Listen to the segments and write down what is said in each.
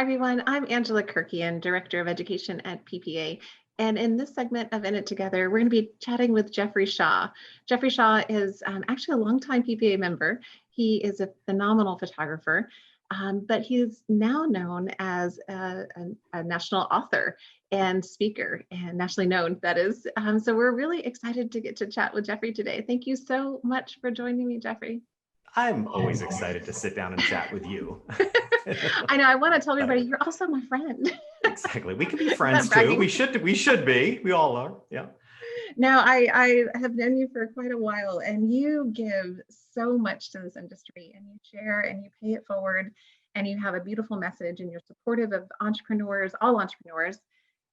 everyone. I'm Angela Kirkian, Director of Education at PPA. And in this segment of In It Together, we're going to be chatting with Jeffrey Shaw. Jeffrey Shaw is actually a longtime PPA member. He is a phenomenal photographer, but he's now known as a national author and speaker, and nationally known, that is. So we're really excited to get to chat with Jeffrey today. Thank you so much for joining me, Jeffrey. I'm always excited to sit down and chat with you. I know. I want to tell everybody you're also my friend. Exactly. We can be friends too. We should be. We all are. Yeah. Now, I have known you for quite a while, and you give so much to this industry, and you share and you pay it forward, and you have a beautiful message, and you're supportive of entrepreneurs, all entrepreneurs.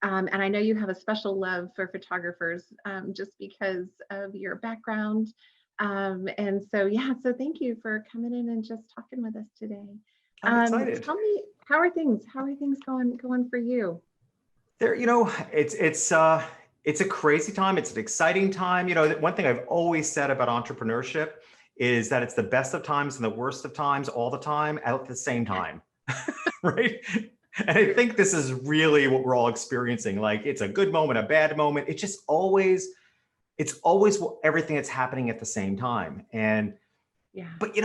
And I know you have a special love for photographers just because of your background. And so, yeah, so thank you for coming in and just talking with us today. I'm excited. Tell me, how are things? How are things going for you? It's a crazy time. It's an exciting time. One thing I've always said about entrepreneurship is that it's the best of times and the worst of times all the time at the same time, right? And I think this is really what we're all experiencing. Like, it's a good moment, a bad moment. It's always everything that's happening at the same time. And, but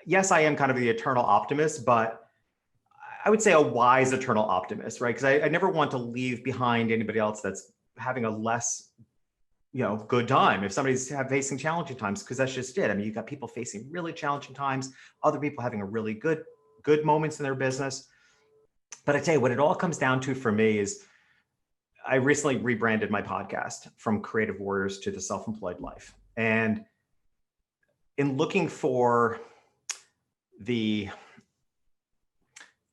yes, I am kind of the eternal optimist, but I would say a wise eternal optimist, right? Because I never want to leave behind anybody else that's having a less, good time. If somebody's facing challenging times, because that's just it. I mean, you've got people facing really challenging times, other people having a really good moments in their business. But I tell you what it all comes down to for me is I recently rebranded my podcast from Creative Warriors to The Self-Employed Life. And in looking for the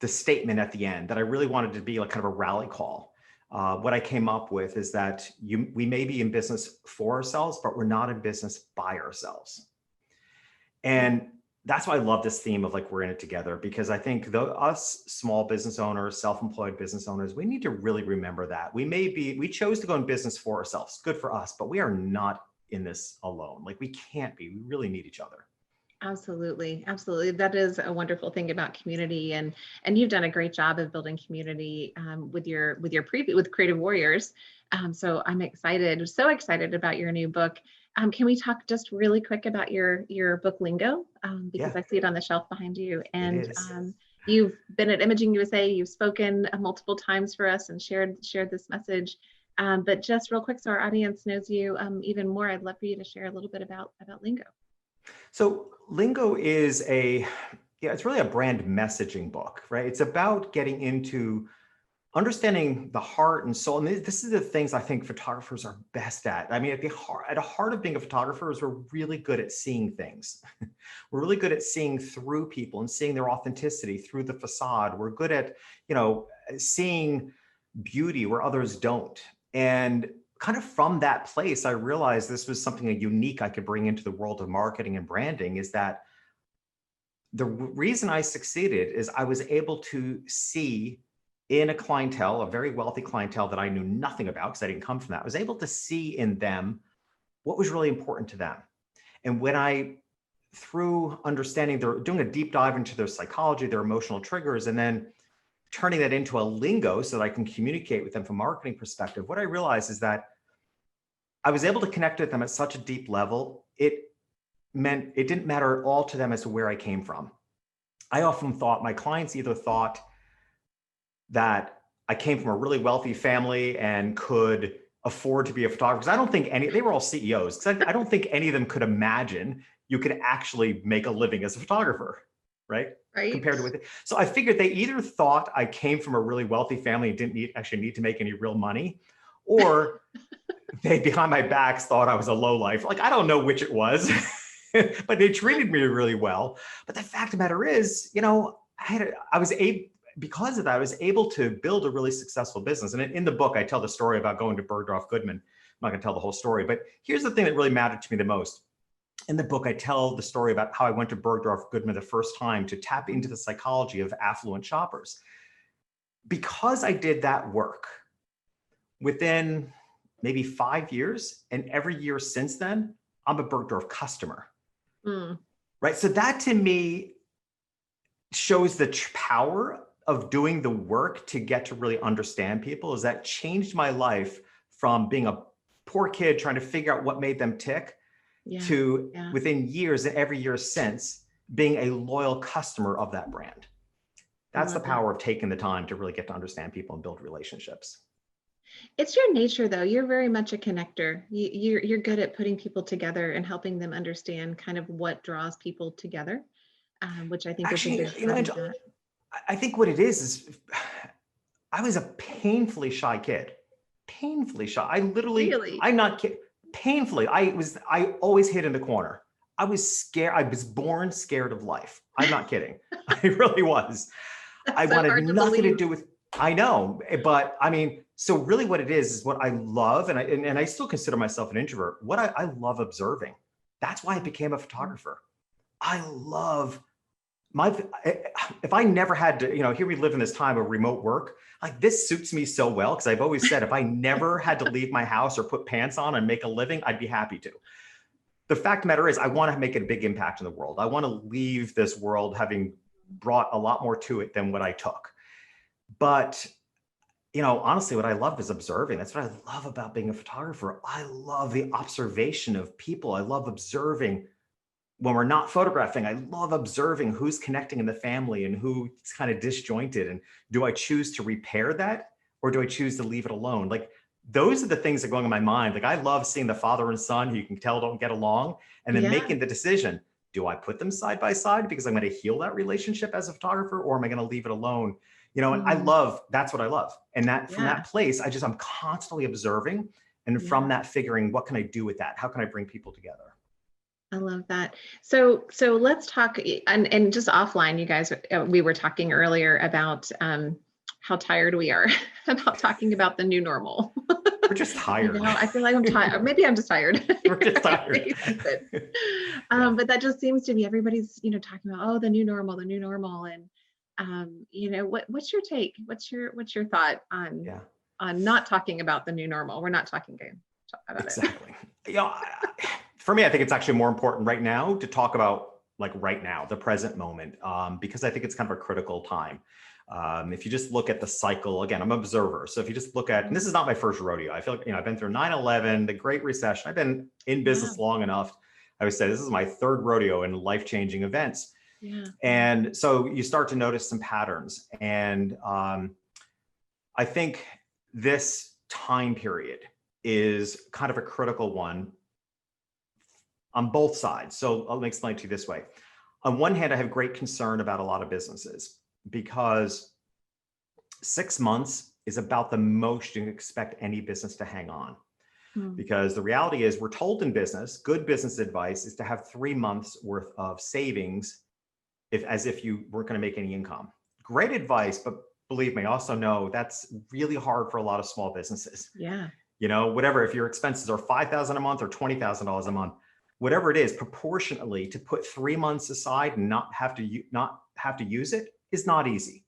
statement at the end that I really wanted to be like kind of a rally call. What I came up with is that we may be in business for ourselves, but we're not in business by ourselves. And that's why I love this theme of like, we're in it together, because I think us small business owners, self-employed business owners, we need to really remember that we chose to go in business for ourselves. Good for us, but we are not in this alone. Like, we can't be. We really need each other. Absolutely. Absolutely. That is a wonderful thing about community, and you've done a great job of building community with Creative Warriors. So I'm so excited about your new book. Can we talk just really quick about your book Lingo? Because I see it on the shelf behind you, and you've been at Imaging USA. You've spoken multiple times for us and shared this message. But just real quick, so our audience knows you even more, I'd love for you to share a little bit about Lingo. So Lingo is it's really a brand messaging book, right? It's about getting into understanding the heart and soul. And this is the things I think photographers are best at. I mean, at the heart of being a photographer is we're really good at seeing things. We're really good at seeing through people and seeing their authenticity through the facade. We're good at, seeing beauty where others don't. And kind of from that place, I realized this was something unique I could bring into the world of marketing and branding, is that the reason I succeeded is I was able to see in a clientele, a very wealthy clientele that I knew nothing about because I didn't come from that. I was able to see in them what was really important to them. And when through understanding, they're doing a deep dive into their psychology, their emotional triggers, and then turning that into a lingo so that I can communicate with them from a marketing perspective, what I realized is that I was able to connect with them at such a deep level. It meant it didn't matter at all to them as to where I came from. I often thought my clients either thought that I came from a really wealthy family and could afford to be a photographer. Because I don't think they were all CEOs. Because I don't think any of them could imagine you could actually make a living as a photographer, right? Compared to it. So I figured they either thought I came from a really wealthy family and didn't actually need to make any real money, or they behind my backs thought I was a lowlife. Like, I don't know which it was, but they treated me really well. But the fact of the matter is, because of that, I was able to build a really successful business. And in the book, I tell the story about going to Bergdorf Goodman. I'm not going to tell the whole story, but here's the thing that really mattered to me the most. In the book, I tell the story about how I went to Bergdorf Goodman the first time to tap into the psychology of affluent shoppers. Because I did that work, within maybe 5 years, and every year since then, I'm a Bergdorf customer. Right? So that to me shows the power of doing the work to get to really understand people is that changed my life from being a poor kid trying to figure out what made them tick Yeah. to Yeah. within years and every year since being a loyal customer of that brand. That's the power of taking the time to really get to understand people and build relationships. It's your nature, though. You're very much a connector. You're good at putting people together and helping them understand kind of what draws people together, which I think is a Actually, big part of that. I think what it is I was a painfully shy kid, painfully shy. I literally, Really? I'm not kidding, painfully. I always hid in the corner. I was scared. I was born scared of life. I'm not kidding. I really was. I So wanted hard to nothing to believe. do with, I know, but I mean, so really what it is what I love, and I still consider myself an introvert. What I love observing. That's why I became a photographer. I love if I never had to, here we live in this time of remote work, like this suits me so well because I've always said if I never had to leave my house or put pants on and make a living, I'd be happy to. The fact of the matter is I want to make a big impact in the world. I want to leave this world having brought a lot more to it than what I took. But honestly, what I love is observing. That's what I love about being a photographer. I love the observation of people. I love observing when we're not photographing. I love observing who's connecting in the family and who's kind of disjointed. And do I choose to repair that or do I choose to leave it alone? Like those are the things that are going in my mind. Like I love seeing the father and son who you can tell don't get along and then making the decision. Do I put them side by side because I'm going to heal that relationship as a photographer or am I going to leave it alone? And that's what I love. And that from that place, I'm constantly observing. And from that figuring, what can I do with that? How can I bring people together? I love that. So let's talk and just offline, you guys, we were talking earlier about how tired we are about talking about the new normal. We're just tired. I feel like I'm tired. Maybe I'm just tired. We're just tired. But that just seems to be everybody's, talking about, the new normal. And what's your take? What's your thought on not talking about the new normal? We're not talking about exactly. For me, I think it's actually more important right now to talk about like right now, the present moment, because I think it's kind of a critical time. If you just look at the cycle, again, I'm an observer. So if you just look at, and this is not my first rodeo. I feel like, I've been through 9/11, the Great Recession. I've been in business long enough. I would say this is my third rodeo in life-changing events. Yeah. And so you start to notice some patterns. And I think this time period is kind of a critical one on both sides. So let me explain to you this way. On one hand, I have great concern about a lot of businesses because 6 months is about the most you can expect any business to hang on. Because the reality is we're told in business, good business advice is to have 3 months worth of savings as if you weren't going to make any income. Great advice, but believe me, I also know that's really hard for a lot of small businesses. Yeah. Whatever, if your expenses are $5,000 a month or $20,000 a month, whatever it is, proportionately to put 3 months aside and not have to use it is not easy.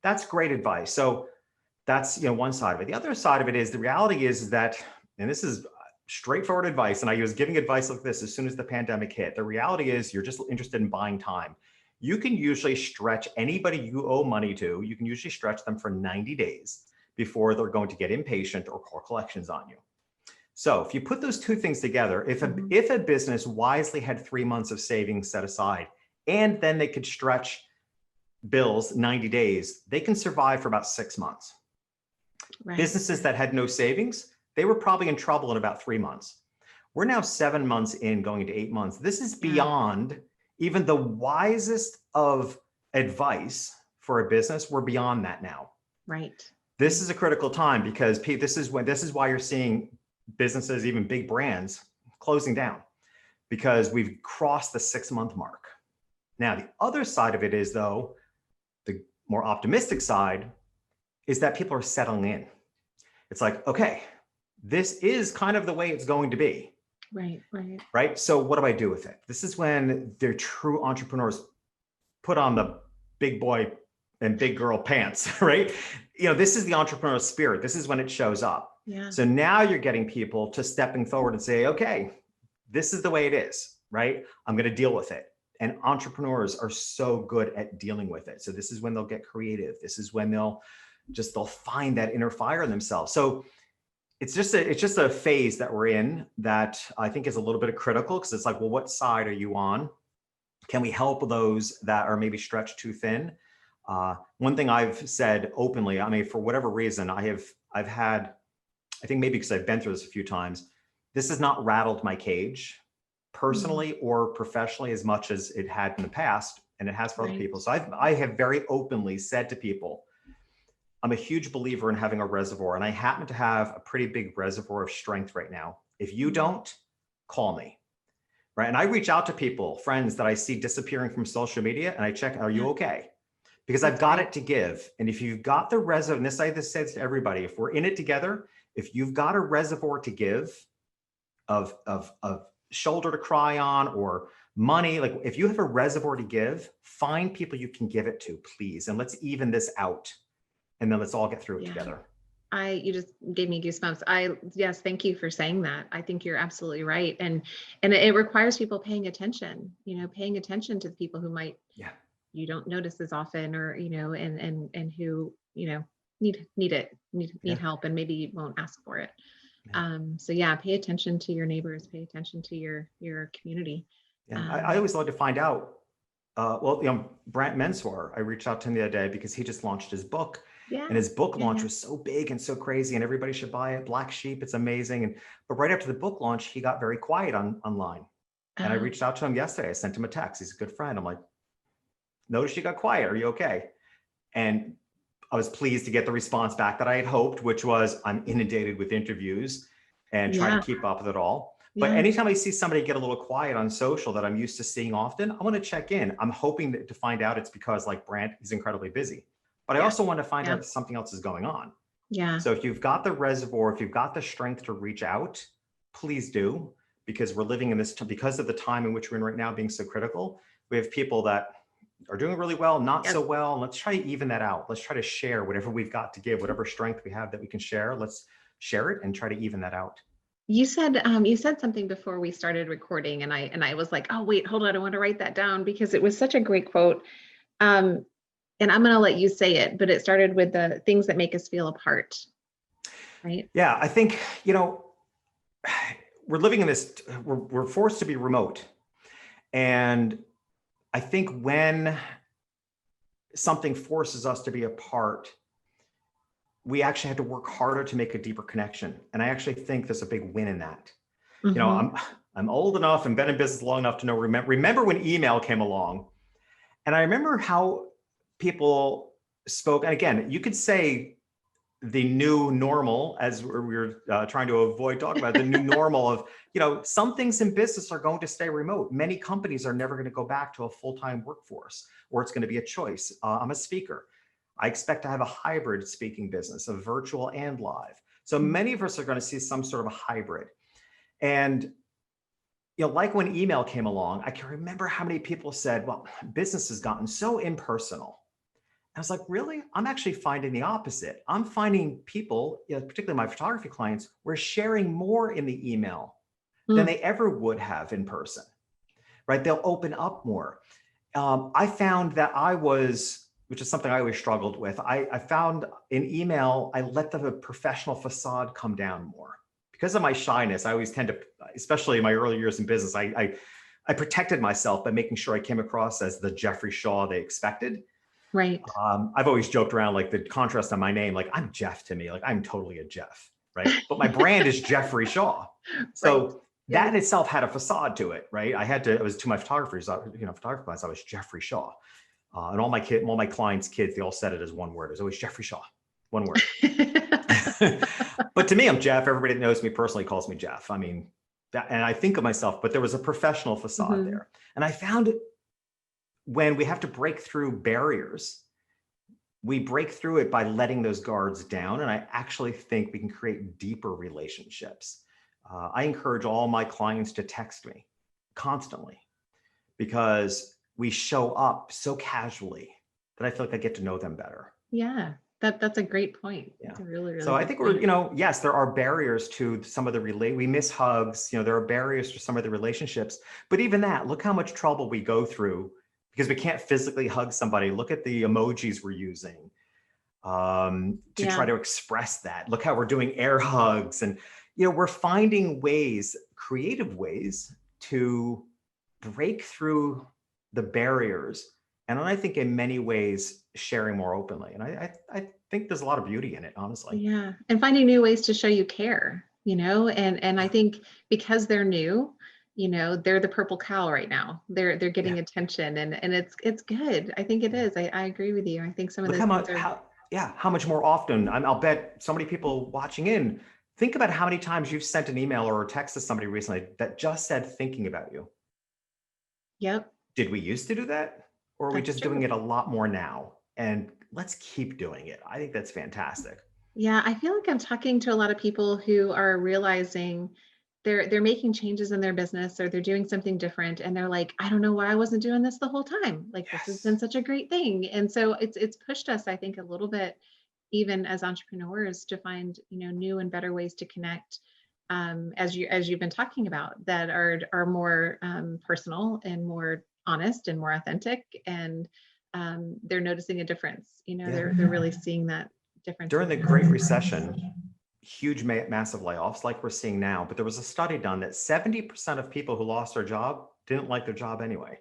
That's great advice. So that's one side of it. The other side of it is the reality is that, and this is straightforward advice, and I was giving advice like this as soon as the pandemic hit. The reality is you're just interested in buying time. You can usually stretch anybody you owe money to, you can usually stretch them for 90 days before they're going to get impatient or call collections on you. So if you put those two things together, if a business wisely had 3 months of savings set aside, and then they could stretch bills 90 days, they can survive for about 6 months. Right. Businesses that had no savings, they were probably in trouble in about 3 months. We're now 7 months in, going into 8 months. This is beyond even the wisest of advice for a business. We're beyond that now. Right. This is a critical time because this is why you're seeing businesses, even big brands, closing down because we've crossed the 6 month mark. Now, the other side of it is, though, the more optimistic side is that people are settling in. It's like, okay, this is kind of the way it's going to be. Right. So what do I do with it? This is when the true entrepreneurs put on the big boy and big girl pants, right? This is the entrepreneurial spirit. This is when it shows up. Yeah. So now you're getting people to stepping forward and say, okay, this is the way it is, right? I'm going to deal with it. And entrepreneurs are so good at dealing with it. So this is when they'll get creative. This is when they'll find that inner fire in themselves. So it's just a phase that we're in that I think is a little bit critical, because it's like, well, what side are you on? Can we help those that are maybe stretched too thin? One thing I've said openly, I mean, for whatever reason, I've had, I think maybe because I've been through this a few times, this has not rattled my cage personally or professionally as much as it had in the past, and it has for other people. So I have very openly said to people, I'm a huge believer in having a reservoir, and I happen to have a pretty big reservoir of strength right now. If you don't, call me, right? And I reach out to people, friends that I see disappearing from social media, and I check, are you okay? Because I've got it to give. And if you've got the reservoir, and this I just say to everybody, if we're in it together, if you've got a reservoir to give of shoulder to cry on or money, like if you have a reservoir to give, find people you can give it to, please. And let's even this out. And then let's all get through it together. You just gave me goosebumps. Yes, thank you for saying that. I think you're absolutely right. And it requires people paying attention, paying attention to the people who might, you don't notice as often, or, and who, need help, and maybe won't ask for it. So pay attention to your neighbors, pay attention to your community. I always love to find out, Brant Menswar, I reached out to him the other day because he just launched his book. And his book launch was so big and so crazy, and everybody should buy it. Black Sheep, it's amazing. But right after the book launch, he got very quiet online. And I reached out to him yesterday. I sent him a text. He's a good friend. I'm like, notice you got quiet. Are you okay? And I was pleased to get the response back that I had hoped, which was, I'm inundated with interviews and trying to keep up with it all. But anytime I see somebody get a little quiet on social that I'm used to seeing often, I want to check in. I'm hoping to find out it's because, like Brant, is incredibly busy. But I also want to find out if something else is going on. So if you've got the reservoir, if you've got the strength to reach out, please do, because we're living in this, because of the time in which we're in right now being so critical. We have people that are doing really well, not so well. Let's try to even that out. Let's try to share whatever we've got to give, whatever strength we have that we can share. Let's share it and try to even that out. You said something before we started recording, and I was like, oh wait, hold on, I want to write that down, because it was such a great quote. And I'm going to let you say it, but it started with the things that make us feel apart, right? Yeah, I think, we're living in this, we're forced to be remote. And I think when something forces us to be apart, we actually have to work harder to make a deeper connection. And I actually think there's a big win in that. I'm old enough and been in business long enough to know, remember when email came along. And I remember how people spoke. And again, you could say the new normal, as we were trying to avoid talking about the new normal of, some things in business are going to stay remote. Many companies are never going to go back to a full-time workforce, or it's going to be a choice. I'm a speaker. I expect to have a hybrid speaking business, of virtual and live. So many of us are going to see some sort of a hybrid. And like when email came along, I can remember how many people said, well, business has gotten so impersonal. I was like, really? I'm actually finding the opposite. I'm finding people, particularly my photography clients, were sharing more in the email than they ever would have in person, right? They'll open up more. I found that which is something I always struggled with. I found in email, I let the professional facade come down more. Because of my shyness, I always tend to, especially in my early years in business, I protected myself by making sure I came across as the Jeffrey Shaw they expected. Right. I've always joked around, like the contrast on my name, like I'm Jeff to me, like I'm totally a Jeff, right? But my brand is Jeffrey Shaw. So that in itself had a facade to it, right? It was to my photographers, photography class, I was Jeffrey Shaw. And all my clients' kids, they all said it as one word. It was always Jeffrey Shaw, one word. But to me, I'm Jeff. Everybody that knows me personally calls me Jeff. I mean, and I think of myself, but there was a professional facade there. And I found when we have to break through barriers, we break through it by letting those guards down. And I actually think we can create deeper relationships. I encourage all my clients to text me constantly, because we show up so casually that I feel like I get to know them better. Yeah. That's a great point. Yeah. It's a really, So really I good think point. yes, there are barriers to some of the we miss hugs, there are barriers to some of the relationships, but even that, look how much trouble we go through because we can't physically hug somebody. Look at the emojis we're using to try Yeah. to express that. Look how we're doing air hugs and, we're finding ways, creative ways to break through the barriers. And I think in many ways, sharing more openly. And I think there's a lot of beauty in it, honestly. Yeah. And finding new ways to show you care, and I Yeah. think because they're new, they're the purple cow right now. They're Yeah. getting attention, and it's good. I think it Yeah. is. I agree with you. I think some of Look those how things much, are. how much more often, I'll bet so many people watching in, think about how many times you've sent an email or a text to somebody recently that just said thinking about you. Yep, Did we used to do that? Or are we that's just doing true. it a lot more now? And let's keep doing it. I think that's fantastic. Yeah, I feel like I'm talking to a lot of people who are realizing they're making changes in their business, or they're doing something different, and they're like, I don't know why I wasn't doing this the whole time. Like, this has Yes. been such a great thing. And so it's pushed us, I think, a little bit, even as entrepreneurs, to find new and better ways to connect, as you've been talking about, that are more personal and more honest and more authentic, and they're noticing a difference. Yeah. They're really seeing that difference During in the Great business. Recession, huge, massive layoffs like we're seeing now, but there was a study done that 70% of people who lost their job didn't like their job anyway.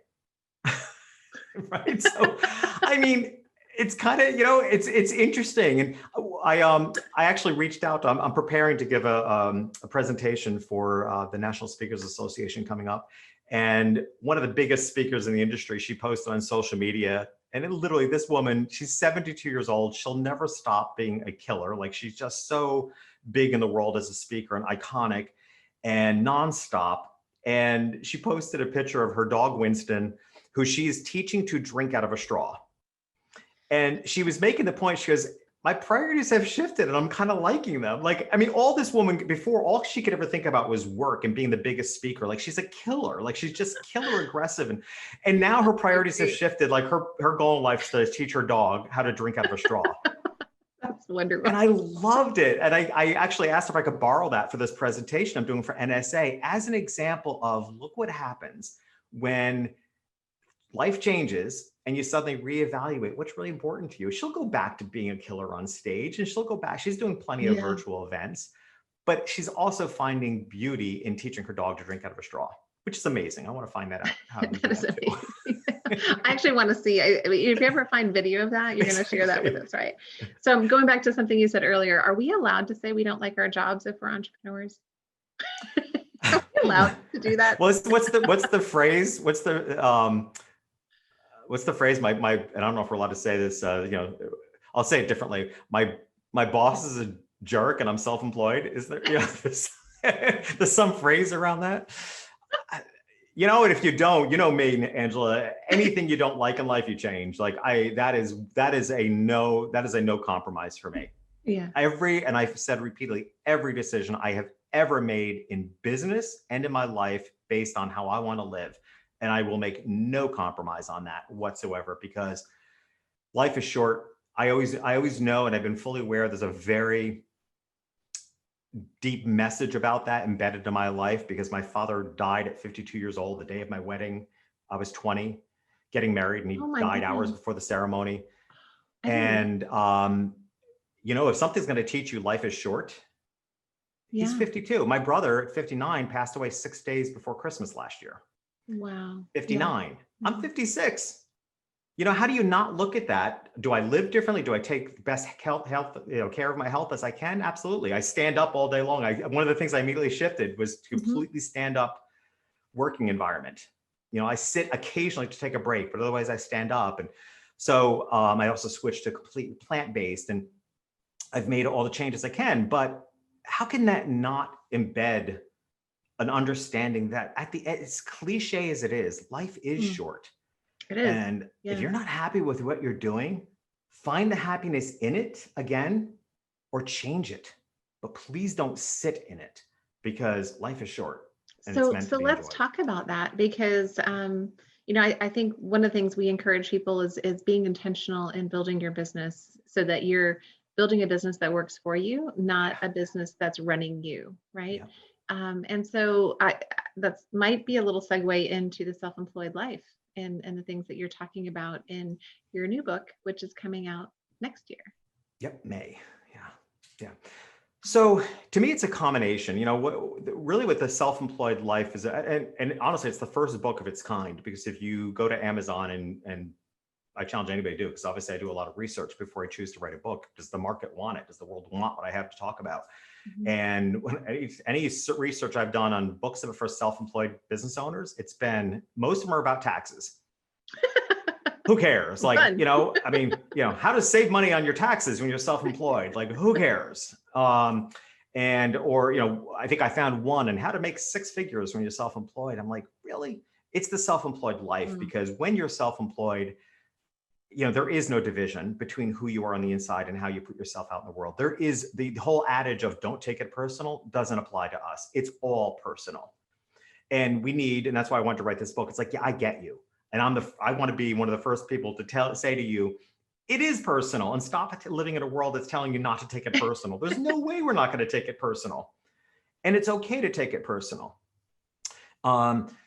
Right. So, I mean, it's kind of, it's interesting. And I actually reached out. I'm preparing to give a presentation for the National Speakers Association coming up. And one of the biggest speakers in the industry, she posted on social media, and literally this woman, she's 72 years old. She'll never stop being a killer. Like, she's just so big in the world as a speaker and iconic and nonstop. And she posted a picture of her dog, Winston, who she's teaching to drink out of a straw. And she was making the point, she goes, my priorities have shifted and I'm kind of liking them. Like, I mean, all this woman before, all she could ever think about was work and being the biggest speaker. Like, she's a killer, like she's just killer aggressive. And now her priorities have shifted. Like, her goal in life is to teach her dog how to drink out of a straw. That's wonderful. And I loved it. And I actually asked if I could borrow that for this presentation I'm doing for NSA as an example of, look what happens when life changes and you suddenly reevaluate what's really important to you. She'll go back to being a killer on stage, and she'll go back. She's doing plenty of virtual events, but she's also finding beauty in teaching her dog to drink out of a straw, which is amazing. I want to find that out. How to do That is that too. amazing. I actually want to see. I mean, if you ever find video of that, you're going to share that with us, right? So I'm going back to something you said earlier. Are we allowed to say we don't like our jobs if we're entrepreneurs? Are we allowed to do that? What's the phrase? What's the phrase? My and I don't know if we're allowed to say this. I'll say it differently. My boss is a jerk and I'm self-employed. Is there? There's some phrase around that. And if you don't, me, Angela, anything you don't like in life, you change. Like, that is a no compromise for me. Yeah. And I've said repeatedly, every decision I have ever made in business and in my life based on how I want to live. And I will make no compromise on that whatsoever, because life is short. I always know, and I've been fully aware, there's a very deep message about that embedded in my life, because my father died at 52 years old, the day of my wedding. I was 20, getting married, and he died hours before the ceremony. And, if something's going to teach you life is short, he's 52. My brother at 59 passed away 6 days before Christmas last year. Wow. 59. Yeah. I'm 56. How do you not look at that? Do I live differently? Do I take the best health, care of my health as I can? Absolutely. I stand up all day long. One of the things I immediately shifted was to completely stand up working environment. I sit occasionally to take a break, but otherwise I stand up. And so I also switched to completely plant-based, and I've made all the changes I can. But how can that not embed an understanding that as cliche as it is, life is short. It is. And if you're not happy with what you're doing, find the happiness in it again, or change it. But please don't sit in it, because life is short. And So it's meant to be let's enjoyed. talk about that, because I think one of the things we encourage people is being intentional in building your business so that you're building a business that works for you, not a business that's running you, right? Yeah. And so that might be a little segue into the self-employed life and the things that you're talking about in your new book, which is coming out next year. Yep, May. Yeah. Yeah. So to me, it's a combination, really with the self-employed life is, and honestly, it's the first book of its kind, because if you go to Amazon and I challenge anybody to do, because obviously I do a lot of research before I choose to write a book. Does the market want it? Does the world want what I have to talk about? Mhm. And when any research I've done on books that are for self-employed business owners, it's been, most of them are about taxes. Who cares? Like, Fun. how to save money on your taxes when you're self-employed? Like, who cares? I think I found one on how to make 6 figures when you're self-employed. I'm like, really? It's the self-employed life, because when you're self-employed, there is no division between who you are on the inside and how you put yourself out in the world. There is the whole adage of don't take it personal doesn't apply to us. It's all personal. And that's why I wanted to write this book. It's like, yeah, I get you. And I want to be one of the first people to say to you, it is personal, and stop living in a world that's telling you not to take it personal. There's no way we're not going to take it personal. And it's okay to take it personal.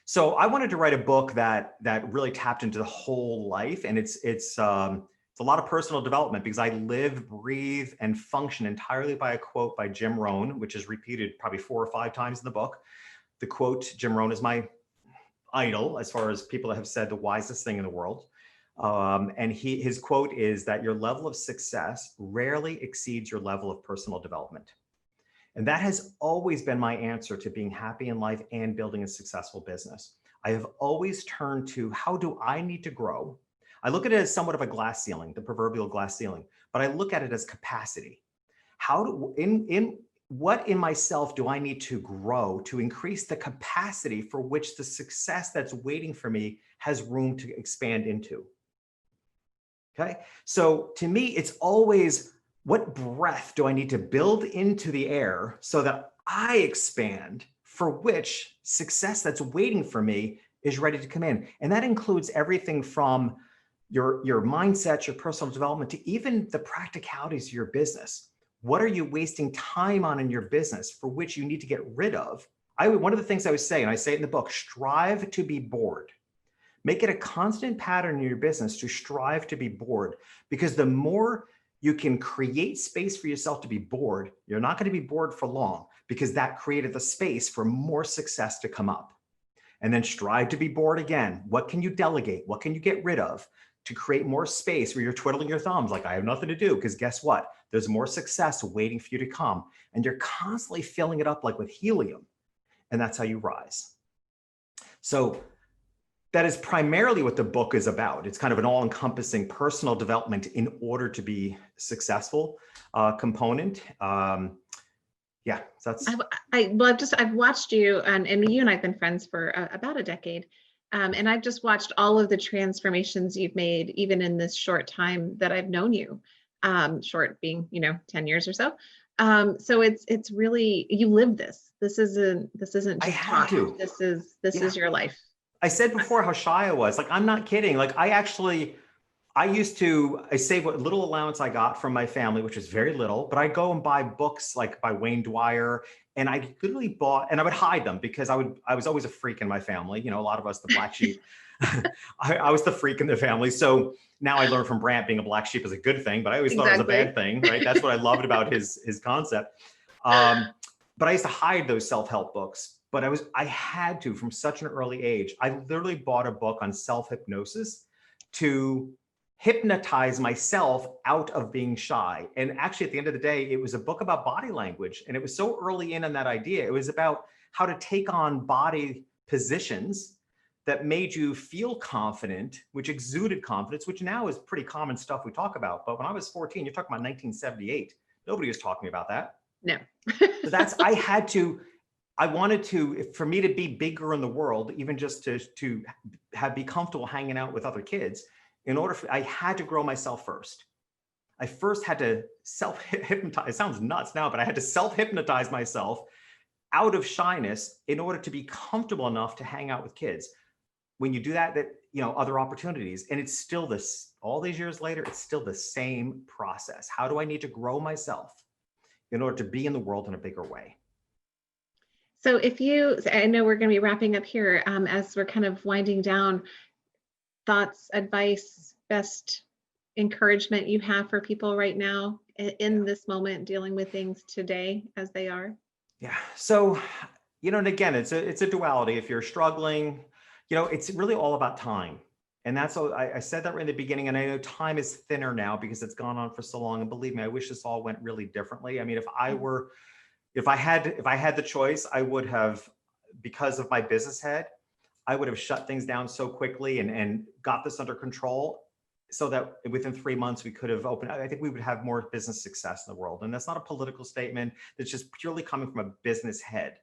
So I wanted to write a book that really tapped into the whole life. And it's a lot of personal development, because I live, breathe, and function entirely by a quote by Jim Rohn, which is repeated probably 4 or 5 times in the book. The quote, Jim Rohn is my idol as far as people that have said the wisest thing in the world. And his quote is that your level of success rarely exceeds your level of personal development. And that has always been my answer to being happy in life and building a successful business. I have always turned to, how do I need to grow? I look at it as somewhat of a glass ceiling, the proverbial glass ceiling, but I look at it as capacity. What in myself do I need to grow to increase the capacity for which the success that's waiting for me has room to expand into? Okay. So to me, it's always, what breath do I need to build into the air so that I expand, for which success that's waiting for me is ready to come in? And that includes everything from your mindset, your personal development, to even the practicalities of your business. What are you wasting time on in your business for which you need to get rid of? One of the things I would say, and I say it in the book, strive to be bored. Make it a constant pattern in your business to strive to be bored, because the more you can create space for yourself to be bored, you're not going to be bored for long, because that created the space for more success to come up. And then strive to be bored again. What can you delegate? What can you get rid of to create more space where you're twiddling your thumbs like, I have nothing to do? Because guess what? There's more success waiting for you to come. And you're constantly filling it up like with helium. And that's how you rise. So that is primarily what the book is about. It's kind of an all-encompassing personal development in order to be successful component. Yeah, so that's. I've watched you, and you and I've been friends for about a decade. And I've just watched all of the transformations you've made, even in this short time that I've known you, short being, 10 years or so. So it's really, you live this. This isn't I just had talk. to. This is your life. I said before how shy I was. Like, I'm not kidding. Like, I save what little allowance I got from my family, which is very little, but I go and buy books like by Wayne Dwyer. And I literally bought, and I would hide them because I was always a freak in my family. A lot of us, the black sheep, I was the freak in the family. So now I learned from Brant, being a black sheep is a good thing, but I always thought it was a bad thing, right? That's what I loved about his concept. But I used to hide those self-help books, but I had to, from such an early age. I literally bought a book on self-hypnosis to hypnotize myself out of being shy. And actually, at the end of the day, it was a book about body language. And it was so early in on that idea. It was about how to take on body positions that made you feel confident, which exuded confidence, which now is pretty common stuff we talk about. But when I was 14, you're talking about 1978. Nobody was talking about that. No. So I wanted to, for me to be bigger in the world, even just to be comfortable hanging out with other kids, I had to grow myself first. I first had to self-hypnotize. It sounds nuts now, but I had to self-hypnotize myself out of shyness in order to be comfortable enough to hang out with kids. when you do that, other opportunities, and it's still this, all these years later, it's still the same process. How do I need to grow myself in order to be in the world in a bigger way? So I know we're going to be wrapping up here, as we're kind of winding down, thoughts, advice, best encouragement you have for people right now in this moment, dealing with things today as they are? Yeah. So, and again, it's a duality. If you're struggling, it's really all about time. And that's all I said that right in the beginning. And I know time is thinner now because it's gone on for so long. And believe me, I wish this all went really differently. I mean, if I had the choice, I would have, because of my business head, I would have shut things down so quickly and got this under control so that within 3 months we could have opened. I think we would have more business success in the world. And that's not a political statement. That's just purely coming from a business head,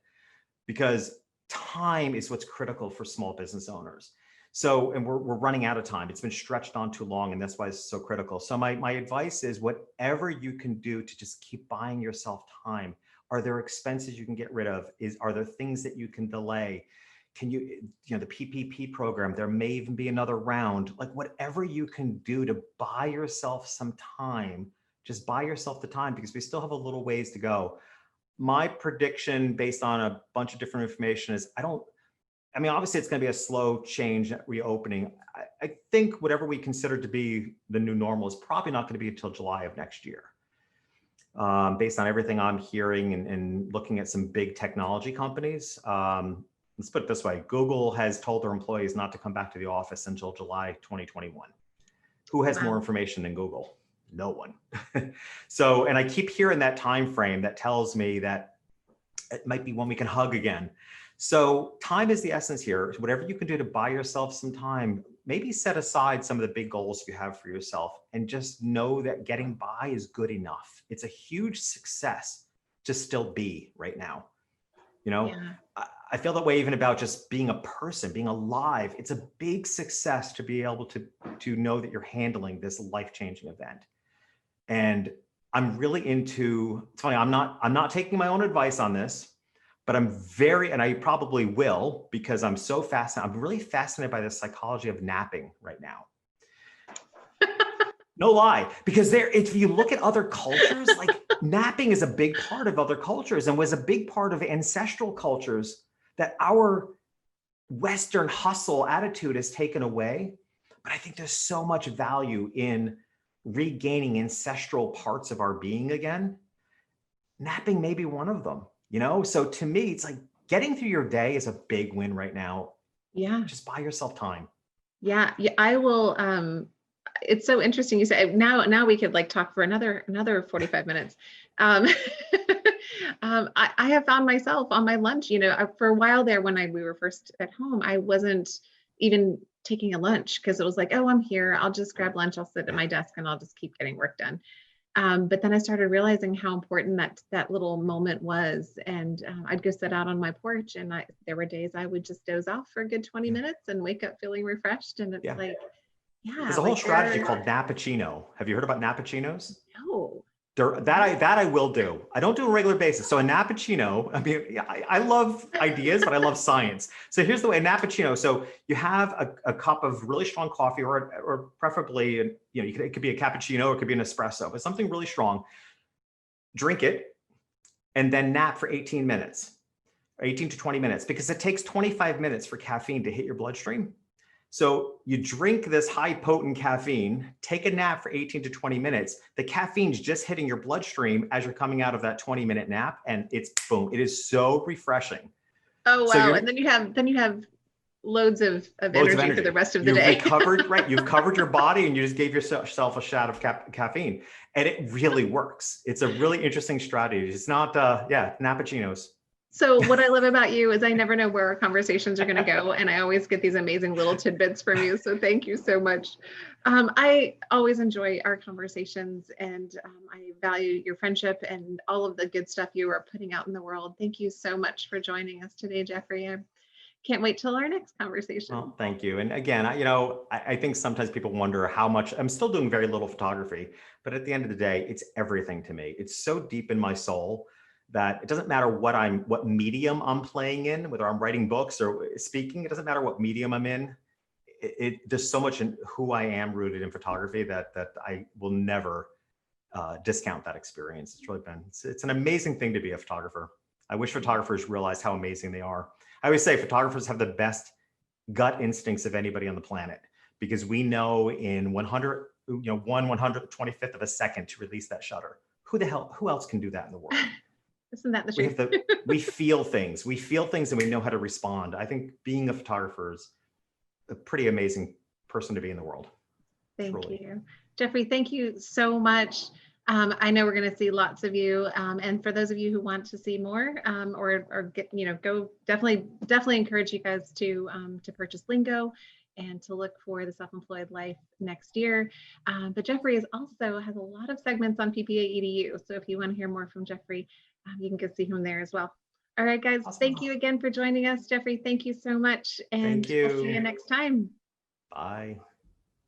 because time is what's critical for small business owners. So, and we're running out of time. It's been stretched on too long, and that's why it's so critical. So my advice is, whatever you can do to just keep buying yourself time. Are there expenses you can get rid of? Are there things that you can delay? Can you, the PPP program, there may even be another round, like whatever you can do to buy yourself some time, just buy yourself the time, because we still have a little ways to go. My prediction based on a bunch of different information is, obviously it's going to be a slow change at reopening. I think whatever we consider to be the new normal is probably not going to be until July of next year. Based on everything I'm hearing and looking at some big technology companies. Let's put it this way. Google has told their employees not to come back to the office until July 2021. Who has more information than Google? No one. So, and I keep hearing that time frame that tells me that it might be when we can hug again. So time is the essence here. Whatever you can do to buy yourself some time, maybe set aside some of the big goals you have for yourself and just know that getting by is good enough. It's a huge success to still be right now. Yeah. I feel that way even about just being a person, being alive. It's a big success to be able to know that you're handling this life-changing event. And I'm really into, it's funny, I'm not taking my own advice on this, but and I probably will, because I'm so fascinated. I'm really fascinated by the psychology of napping right now. No lie, because if you look at other cultures, like napping is a big part of other cultures and was a big part of ancestral cultures that our Western hustle attitude has taken away. But I think there's so much value in regaining ancestral parts of our being again. Napping may be one of them, So to me, it's like getting through your day is a big win right now. Yeah. Just buy yourself time. Yeah. I will. It's so interesting. You said now we could talk for another 45 minutes. I have found myself on my lunch, for a while there when we were first at home, I wasn't even taking a lunch because it was like, oh, I'm here. I'll just grab lunch. I'll sit at my desk and I'll just keep getting work done. But then I started realizing how important that little moment was. And I'd go sit out on my porch, and there were days I would just doze off for a good 20 minutes and wake up feeling refreshed. And it's like, yeah. There's a whole strategy called Nappuccino. Have you heard about Nappuccinos? No. That I will do. I don't do on a regular basis. So a Nappuccino, I love ideas, but I love science. So here's the way, a Nappuccino. So you have a cup of really strong coffee, or preferably, it could be a cappuccino, or it could be an espresso, but something really strong. Drink it, and then nap for 18 minutes, 18 to 20 minutes, because it takes 25 minutes for caffeine to hit your bloodstream. So you drink this high potent caffeine, take a nap for 18 to 20 minutes. The caffeine's just hitting your bloodstream as you're coming out of that 20-minute nap, and it's boom. It is so refreshing. Oh, wow. So and then you have loads of energy for the rest of the day. You've covered your body, and you just gave yourself a shot of caffeine, and it really works. It's a really interesting strategy. It's not, Nappuccinos. So what I love about you is I never know where our conversations are going to go. And I always get these amazing little tidbits from you. So thank you so much. I always enjoy our conversations, and I value your friendship and all of the good stuff you are putting out in the world. Thank you so much for joining us today, Jeffrey. I can't wait till our next conversation. Well, thank you. And again, I think sometimes people wonder how much. I'm still doing very little photography, but at the end of the day, it's everything to me. It's so deep in my soul that it doesn't matter what medium I'm playing in, whether I'm writing books or speaking, it doesn't matter what medium I'm in. There's so much in who I am rooted in photography that I will never discount that experience. It's really been, it's an amazing thing to be a photographer. I wish photographers realized how amazing they are. I always say photographers have the best gut instincts of anybody on the planet, because we know in 125th of a second to release that shutter. Who else can do that in the world? Isn't that the truth? We feel things and we know how to respond. I think being a photographer is a pretty amazing person to be in the world. Thank you. Jeffrey, thank you so much. I know we're going to see lots of you. And for those of you who want to see more or get, go, definitely encourage you guys to purchase Lingo and to look for the Self-Employed Life next year. But Jeffrey has a lot of segments on PPA EDU. So if you want to hear more from Jeffrey, you can go see him there as well. All right, guys, awesome. Thank you again for joining us. Jeffrey, thank you so much. And we'll see you next time. Bye.